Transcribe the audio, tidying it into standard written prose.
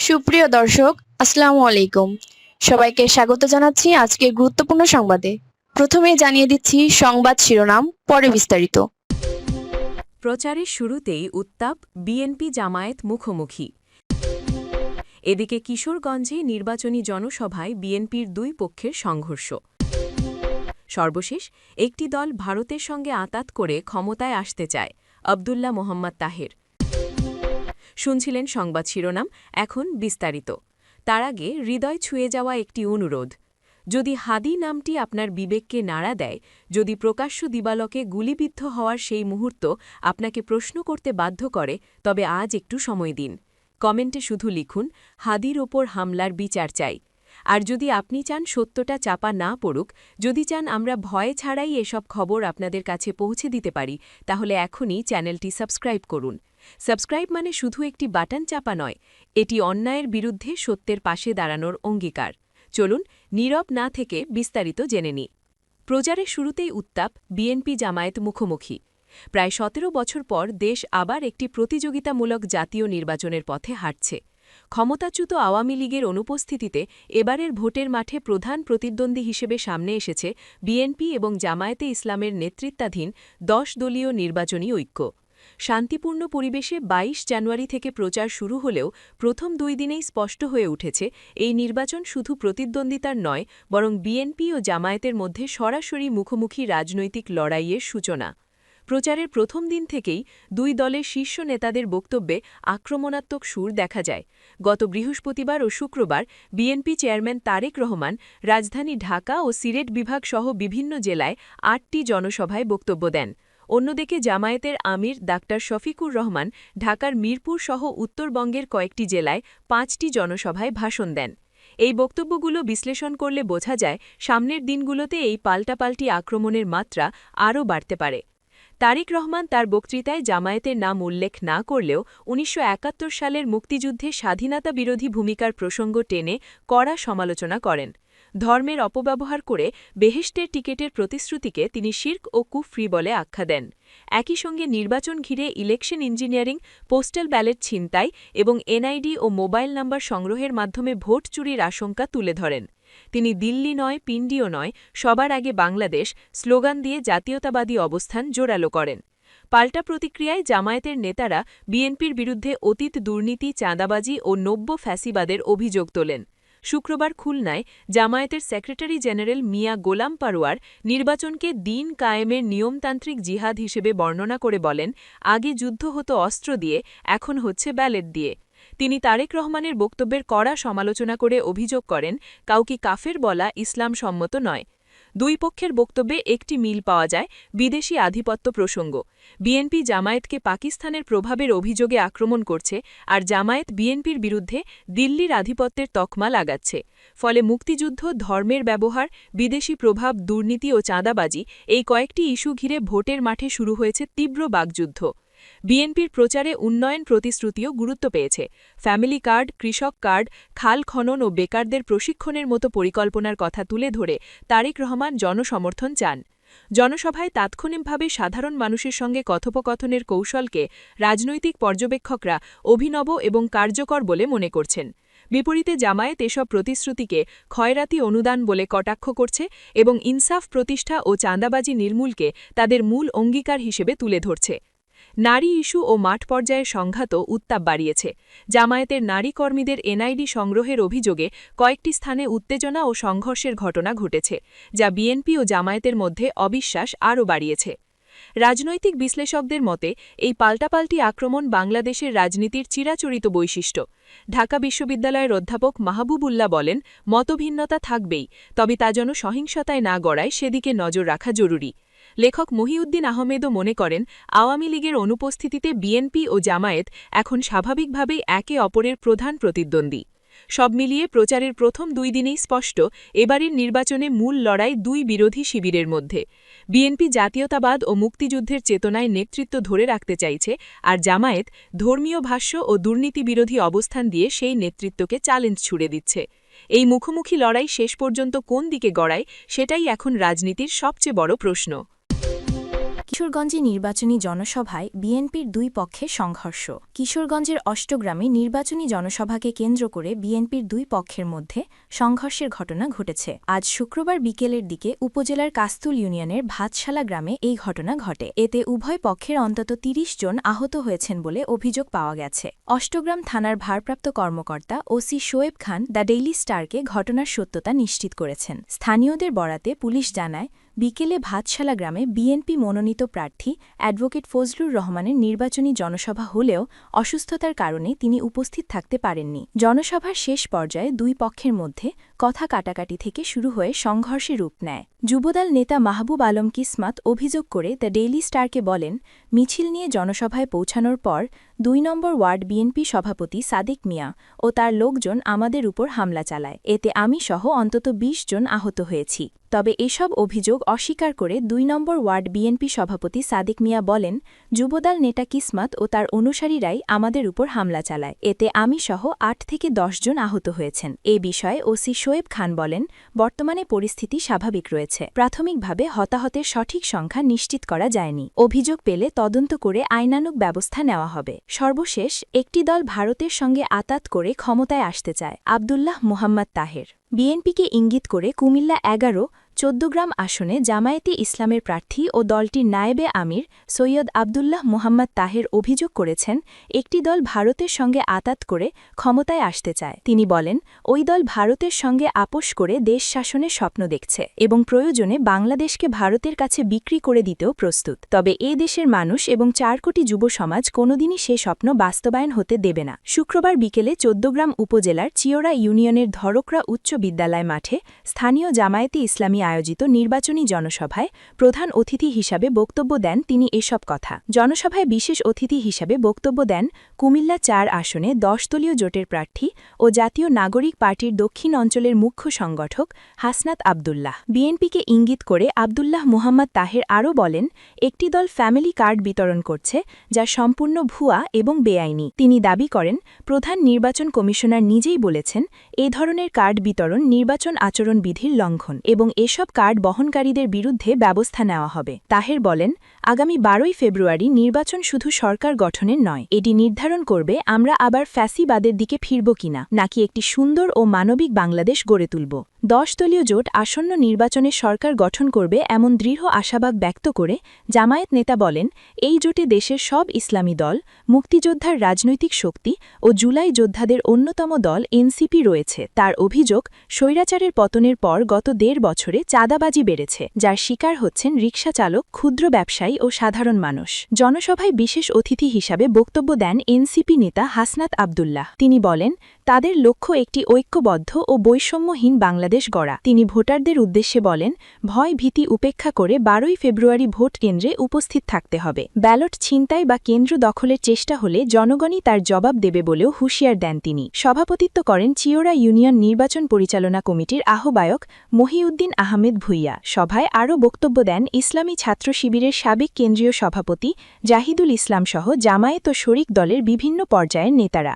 সুপ্রিয় দর্শক, আসসালামু আলাইকুম। সবাইকে স্বাগত জানাচ্ছি আজকের গুরুত্বপূর্ণ সংবাদে। প্রথমেই জানিয়ে দিচ্ছি সংবাদ শিরোনাম, পরে বিস্তারিত। প্রচারের শুরুতেই উত্তাপ, বিএনপি জামায়াত মুখোমুখি। এদিকে কিশোরগঞ্জে নির্বাচনী জনসভায় বিএনপির দুই পক্ষের সংঘর্ষ। সর্বশেষ একটি দল ভারতের সঙ্গে আঁতাত করে ক্ষমতায় আসতে চায়, আব্দুল্লাহ মোহাম্মদ তাহের। শুনছিলেন সংবাদ শিরোনাম, এখন বিস্তারিত। তার আগে হৃদয় ছুঁয়ে যাওয়া একটি অনুরোধ। যদি হাদি নামটি আপনার বিবেককে নাড়া দেয়, যদি প্রকাশ্য দিবালোকে গুলিবিদ্ধ হওয়ার সেই মুহূর্ত আপনাকে প্রশ্ন করতে বাধ্য করে, তবে আজ একটু সময় দিন। কমেন্টে শুধু লিখুন, হাদির ওপর হামলার বিচার চাই। আর যদি আপনি চান সত্যটা চাপা না পড়ুক, যদি চান আমরা ভয় ছাড়াই এসব খবর আপনাদের কাছে পৌঁছে দিতে পারি, তাহলে এখনই চ্যানেলটি সাবস্ক্রাইব করুন। সাবস্ক্রাইব মানে শুধু একটি বাটন চাপা নয়, এটি অন্যায়ের বিরুদ্ধে সত্যের পাশে দাঁড়ানোর অঙ্গীকার। চলুন নীরব না থেকে বিস্তারিত জেনে নিই। প্রচারের শুরুতেই উত্তাপ, বিএনপি জামায়াত মুখোমুখি। প্রায় ১৭ বছর পর দেশ আবার একটি প্রতিযোগিতামূলক জাতীয় নির্বাচনের পথে হাঁটছে। ক্ষমতাচ্যুত আওয়ামী লীগের অনুপস্থিতিতে এবারের ভোটের মাঠে প্রধান প্রতিদ্বন্দ্বী হিসেবে সামনে এসেছে বিএনপি এবং জামায়াতে ইসলামের নেতৃত্বাধীন ১০ দলীয় নির্বাচনী ঐক্য। শান্তিপূর্ণ পরিবেশে ২২ জানুয়ারি থেকে প্রচার শুরু হলেও প্রথম ২ দিনেই স্পষ্ট হয়ে উঠেছে, এই নির্বাচন শুধু প্রতিদ্বন্দ্বিতার নয়, বরং বিএনপি ও জামায়াতের মধ্যে সরাসরি মুখোমুখি রাজনৈতিক লড়াইয়ের সূচনা। প্রচারের প্রথম দিন থেকেই দুই দলের শীর্ষ নেতাদের বক্তব্যে আক্রমণাত্মক সুর দেখা যায়। গত বৃহস্পতিবার ও শুক্রবার বিএনপি চেয়ারম্যান তারেক রহমান রাজধানী ঢাকা ও সিলেট বিভাগ সহ বিভিন্ন জেলায় ৮টি জনসভায় বক্তব্য দেন। অন্যদিকে জামায়াতের আমির ডাক্তার শফিকুর রহমান ঢাকার মিরপুর সহ উত্তরবঙ্গের কয়েকটি জেলায় ৫টি জনসভায় ভাষণ দেন। এই বক্তব্যগুলো বিশ্লেষণ করলে বোঝা যায়, সামনের দিনগুলোতে এই পাল্টাপাল্টি আক্রমণের মাত্রা আরও বাড়তে পারে। তারেক রহমান তার বক্তৃতায় জামায়াতের নাম উল্লেখ না করলেও ১৯৭১ সালের মুক্তিযুদ্ধে স্বাধীনতা বিরোধী ভূমিকার প্রসঙ্গ টেনে কড়া সমালোচনা করেন। ধর্মের অপব্যবহার করে বেহেশতের টিকেটের প্রতিশ্রুতিকে তিনি শিরক ও কুফরি বলে আখ্যা দেন। একই সঙ্গে নির্বাচন ঘিরে ইলেকশন ইঞ্জিনিয়ারিং, পোস্টাল ব্যালট ছিনতাই এবং এনআইডি ও মোবাইল নাম্বার সংগ্রহের মাধ্যমে ভোট চুরির আশঙ্কা তুলে ধরেন। তিনি দিল্লি নয়, পিন্ডিও নয়, সবার আগে বাংলাদেশ স্লোগান দিয়ে জাতীয়তাবাদী অবস্থান জোরালো করেন। পাল্টা প্রতিক্রিয়ায় জামায়াতের নেতারা বিএনপির বিরুদ্ধে অতীত দুর্নীতি, চাঁদাবাজি ও নব্য ফ্যাসিবাদের অভিযোগ তোলেন। শুক্রবার খুলনায় জামায়াতের সেক্রেটারি জেনারেল মিয়া গোলাম পারোয়ার নির্বাচনকে দিন কায়েমের নিয়মতান্ত্রিক জিহাদ হিসেবে বর্ণনা করে বলেন, আগে যুদ্ধ হতো অস্ত্র দিয়ে, এখন হচ্ছে ব্যালট দিয়ে। তিনি তারেক রহমানের বক্তব্যের কড়া সমালোচনা করে অভিযোগ করেন, কাউকে কাফের বলা ইসলাম সম্মত নয়। দুই পক্ষের বক্তব্যে একটি মিল পাওয়া যায়, বিদেশি আধিপত্য প্রসঙ্গ। বিএনপি জামায়াতকে পাকিস্তানের প্রভাবের অভিযোগে আক্রমণ করছে, আর জামায়াত বিএনপির বিরুদ্ধে দিল্লির আধিপত্যের তকমা লাগাচ্ছে। ফলে মুক্তিযুদ্ধ, ধর্মের ব্যবহার, বিদেশি প্রভাব, দুর্নীতি ও চাঁদাবাজি, এই কয়েকটি ইস্যু ঘিরে ভোটের মাঠে শুরু হয়েছে তীব্র বাকযুদ্ধ। বিএনপির প্রচারে উন্নয়ন প্রতিশ্রুতিও গুরুত্ব পেয়েছে। ফ্যামিলি কার্ড, কৃষক কার্ড, খাল খনন ও বেকারদের প্রশিক্ষণের মতো পরিকল্পনার কথা তুলে ধরে তারেক রহমান জনসমর্থন চান। জনসভায় তাৎক্ষণিকভাবে সাধারণ মানুষের সঙ্গে কথোপকথনের কৌশলকে রাজনৈতিক পর্যবেক্ষকরা অভিনব এবং কার্যকর বলে মনে করছেন। বিপরীতে জামায়াত এসব প্রতিশ্রুতিকে খয়রাতি অনুদান বলে কটাক্ষ করছে এবং ইনসাফ প্রতিষ্ঠা ও চাঁদাবাজি নির্মূলকে তাদের মূল অঙ্গীকার হিসেবে তুলে ধরছে। নারী ইস্যু ও মাঠ পর্যায়ের সংঘাতও উত্তাপ বাড়িয়েছে। জামায়াতের নারী কর্মীদের এনআইডি সংগ্রহের অভিযোগে কয়েকটি স্থানে উত্তেজনা ও সংঘর্ষের ঘটনা ঘটেছে, যা বিএনপি ও জামায়াতের মধ্যে অবিশ্বাস আরও বাড়িয়েছে। রাজনৈতিক বিশ্লেষকদের মতে এই পাল্টাপাল্টি আক্রমণ বাংলাদেশের রাজনীতির চিরাচরিত বৈশিষ্ট্য। ঢাকা বিশ্ববিদ্যালয়ের অধ্যাপক মাহবুবুল্লাহ বলেন, মতভিন্নতা থাকবেই, তবে তা যেন সহিংসতায় না গড়ায় সেদিকে নজর রাখা জরুরি। লেখক মহিউদ্দিন আহমেদও মনে করেন, আওয়ামী লীগের অনুপস্থিতিতে বিএনপি ও জামায়াত এখন স্বাভাবিকভাবেই একে অপরের প্রধান প্রতিদ্বন্দ্বী। সব মিলিয়ে প্রচারের প্রথম ২ দিনেই স্পষ্ট, এবারের নির্বাচনে মূল লড়াই দুই বিরোধী শিবিরের মধ্যে। বিএনপি জাতীয়তাবাদ ও মুক্তিযুদ্ধের চেতনায় নেতৃত্ব ধরে রাখতে চাইছে, আর জামায়াত ধর্মীয় ভাষ্য ও দুর্নীতিবিরোধী অবস্থান দিয়ে সেই নেতৃত্বকে চ্যালেঞ্জ ছুড়ে দিচ্ছে। এই মুখোমুখি লড়াই শেষ পর্যন্ত কোন দিকে গড়ায়, সেটাই এখন রাজনীতির সবচেয়ে বড় প্রশ্ন। কিশোরগঞ্জে নির্বাচনী জনসভায় বিএনপির দুই পক্ষের সংঘর্ষ। কিশোরগঞ্জের অষ্টগ্রামে নির্বাচনী জনসভাকে কেন্দ্র করে বিএনপির দুই পক্ষের মধ্যে সংঘর্ষের ঘটনা ঘটেছে। আজ শুক্রবার বিকেলের দিকে উপজেলার কাস্তুল ইউনিয়নের ভাতশালা গ্রামে এই ঘটনা ঘটে। এতে উভয় পক্ষের অন্তত ৩০ জন আহত হয়েছেন বলে অভিযোগ পাওয়া গেছে। অষ্টগ্রাম থানার ভারপ্রাপ্ত কর্মকর্তা OC Shoaib Khan the Daily স্টারকে ঘটনার সত্যতা নিশ্চিত করেছেন। স্থানীয়দের বরাতে পুলিশ জানায়, বিকেলে ভাতশালা গ্রামে বিএনপি মনোনীত প্রার্থী অ্যাডভোকেট ফজলুর রহমানের নির্বাচনী জনসভা হলেও অসুস্থতার কারণে তিনি উপস্থিত থাকতে পারেননি। জনসভার শেষ পর্যায়ে দুই পক্ষের মধ্যে কথা কাটাকাটি থেকে শুরু হয়ে সংঘর্ষে রূপ নেয়। যুবদল নেতা মাহবুব আলম কিসমাত অভিযোগ করে দ্য ডেইলি স্টারকে বলেন, মিছিল নিয়ে জনসভায় পৌঁছানোর পর ২ নম্বর ওয়ার্ড বিএনপি সভাপতি সাদিক মিয়া ও তার লোকজন আমাদের উপর হামলা চালায়। এতে আমি সহ অন্তত ২০ জন আহত হয়েছি। তবে এসব অভিযোগ অস্বীকার করে ২ নম্বর ওয়ার্ড বিএনপি সভাপতি সাদিক মিয়া বলেন, যুবদল নেতা কিসমাত ও তার অনুসারীরাই আমাদের উপর হামলা চালায়। এতে আমি সহ ৮ থেকে ১০ জন আহত হয়েছেন। এ বিষয়ে ওসি শোয়েব খান বলেন, বর্তমানে পরিস্থিতি স্বাভাবিক রয়েছে। প্রাথমিকভাবে হতাহতের সঠিক সংখ্যা নিশ্চিত করা যায়নি। অভিযোগ পেলে তদন্ত করে আইনানুগ ব্যবস্থা নেওয়া হবে। সর্বশেষ একটি দল ভারতের সঙ্গে আতাত করে ক্ষমতায় আসতে চায়। আব্দুল্লাহ মুহাম্মদ তাহের। বিএনপিকে ইঙ্গিত করে কুমিল্লা ১১, ১৪গ্রাম আসনে জামায়াতে ইসলামের প্রার্থী ও দলটির নায়েবে আমির সৈয়দ আব্দুল্লাহ মুহাম্মদ তাহের অভিযোগ করেছেন, একটি দল ভারতের সঙ্গে আতাত করে ক্ষমতায় আসতে চায়। তিনি বলেন, ওই দল ভারতের সঙ্গে আপোষ করে দেশ শাসনের স্বপ্ন দেখছে এবং প্রয়োজনে বাংলাদেশকে ভারতের কাছে বিক্রি করে দিতেও প্রস্তুত। তবে এ দেশের মানুষ এবং ৪ কোটি যুব সমাজ কোনোদিনই সে স্বপ্ন বাস্তবায়ন হতে দেবে না। শুক্রবার বিকেলে ১৪গ্রাম উপজেলার চিওরা ইউনিয়নের ধরকরা উচ্চ বিদ্যালয় মাঠে স্থানীয় জামায়াতে ইসলামী আয়োজিত নির্বাচনী জনসভায় প্রধান অতিথি হিসাবে বক্তব্য দেন তিনি। এসব কথা জনসভায় বিশেষ অতিথি হিসাবে বক্তব্য দেন কুমিল্লা ৪ আসনে ১০ দলীয় জোটের প্রার্থী ও জাতীয় নাগরিক পার্টির দক্ষিণ অঞ্চলের মুখ্য সংগঠক হাসনাত আব্দুল্লাহ। বিএনপিকে ইঙ্গিত করে আব্দুল্লাহ মুহাম্মদ তাহের আরও বলেন, একটি দল ফ্যামিলি কার্ড বিতরণ করছে যা সম্পূর্ণ ভুয়া এবং বেআইনি। তিনি দাবি করেন, প্রধান নির্বাচন কমিশনার নিজেই বলেছেন, এ ধরনের কার্ড বিতরণ নির্বাচন আচরণ বিধির লঙ্ঘন এবং এসব কার্ড বহনকারীদের বিরুদ্ধে ব্যবস্থা নেওয়া হবে। তাহের বলেন, আগামী ১২ই ফেব্রুয়ারি নির্বাচন শুধু সরকার গঠনের নয়, এটি নির্ধারণ করবে আমরা আবার ফ্যাসিবাদের দিকে ফিরব কিনা, নাকি একটি সুন্দর ও মানবিক বাংলাদেশ গড়ে তুলব। ১০ দলীয় জোট আসন্ন নির্বাচনে সরকার গঠন করবে এমন দৃঢ় আশাবাদ ব্যক্ত করে জামায়াত নেতা বলেন, এই জোটে দেশের সব ইসলামী দল, মুক্তিযোদ্ধার রাজনৈতিক শক্তি ও জুলাই যোদ্ধাদের অন্যতম দল এনসিপি রয়েছে। তার অভিযোগ, স্বৈরাচারের পতনের পর গত ১.৫ বছরে চাঁদাবাজি বেড়েছে, যার শিকার হচ্ছেন রিকশা চালক, ক্ষুদ্র ব্যবসায়ী ও সাধারণ মানুষ। জনসভায় বিশেষ অতিথি হিসাবে বক্তব্য দেন এনসিপি নেতা হাসনাত আব্দুল্লাহ। তিনি বলেন, তাদের লক্ষ্য একটি ঐক্যবদ্ধ ও বৈষম্যহীন বাংলাদেশ গড়া। তিনি ভোটারদের উদ্দেশ্যে বলেন, ভয় ভীতি উপেক্ষা করে ১২ই ফেব্রুয়ারি ভোট কেন্দ্রে উপস্থিত থাকতে হবে। ব্যালট ছিনতাই বা কেন্দ্র দখলের চেষ্টা হলে জনগণই তার জবাব দেবে বলেও হুঁশিয়ার দেন তিনি। সভাপতিত্ব করেন চিওরা ইউনিয়ন নির্বাচন পরিচালনা কমিটির আহ্বায়ক মহিউদ্দিন আহমেদ ভুইয়া। সভায় আরও বক্তব্য দেন ইসলামী ছাত্র শিবিরের সাবেক কেন্দ্রীয় সভাপতি জাহিদুল ইসলাম সহ জামায়াত ও শরিক দলের বিভিন্ন পর্যায়ের নেতারা।